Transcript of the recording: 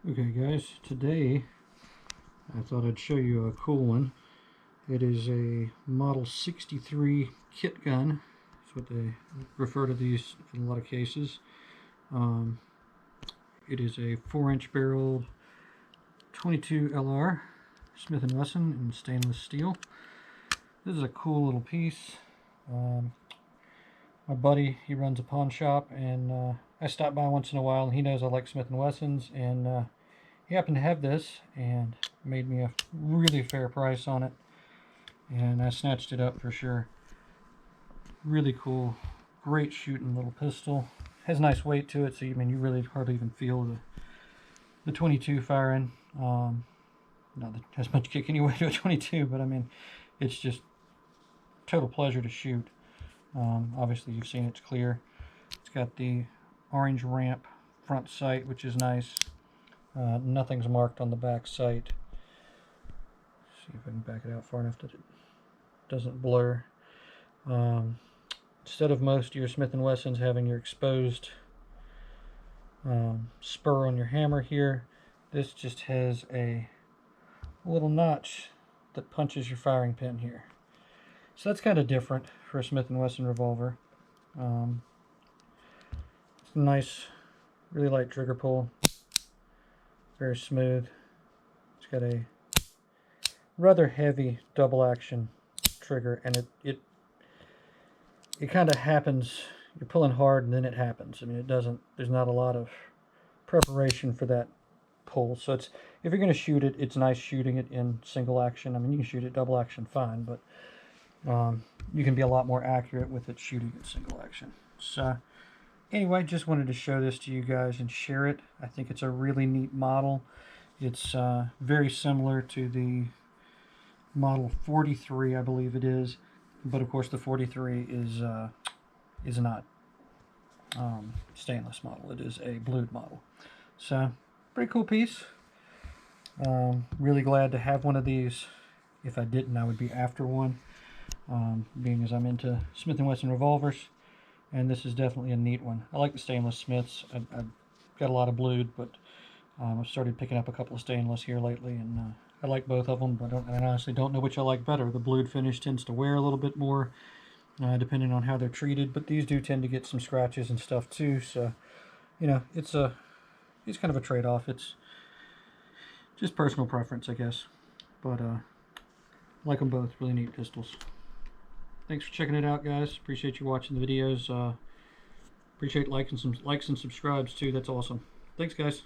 Okay guys, today I thought I'd show you a cool one. It is a Model 63 kit gun. That's what they refer to these in a lot of cases. It is a 4-inch barrel 22 LR Smith & Wesson in stainless steel. This is a cool little piece. My buddy, he runs a pawn shop, and I stop by once in a while, and he knows I like Smith & Wessons, and he happened to have this and made me a really fair price on it, and I snatched it up for sure. Really cool, great shooting little pistol. Has nice weight to it, so you really hardly even feel the 22 firing. Not that it has much kick anyway to a 22, but I mean, it's just total pleasure to shoot. Obviously you've seen it's clear. It's got the orange ramp front sight, which is nice. Nothing's marked on the back sight. See if I can back it out far enough that it doesn't blur. Instead of most of your Smith & Wessons having your exposed spur on your hammer here, this just has a little notch that punches your firing pin here. So that's kind of different for a Smith & Wesson revolver. It's a nice, really light trigger pull. Very smooth. It's got a rather heavy double action trigger, and it kind of happens. You're pulling hard and then it happens. I mean, there's not a lot of preparation for that pull. So if you're going to shoot it, it's nice shooting it in single action. I mean, you can shoot it double action fine, but you can be a lot more accurate with it shooting it single action. So anyway, just wanted to show this to you guys and share it. I think it's a really neat model. It's very similar to the Model 43, I believe it is, but of course the 43 is not stainless model. It is a blued model. So pretty cool piece. Really glad to have one of these. If I didn't, I would be after one, being as I'm into Smith & Wesson revolvers. And this is definitely a neat one. I like the stainless Smiths. I've got a lot of blued, but I've started picking up a couple of stainless here lately, and I like both of them, but I honestly don't know which I like better. The blued finish tends to wear a little bit more, depending on how they're treated, but these do tend to get some scratches and stuff too, so, you know, it's kind of a trade-off. It's just personal preference, I guess, but I like them both. Really neat pistols. Thanks for checking it out, guys. Appreciate you watching the videos. Appreciate likes and subscribes too. That's awesome. Thanks, guys.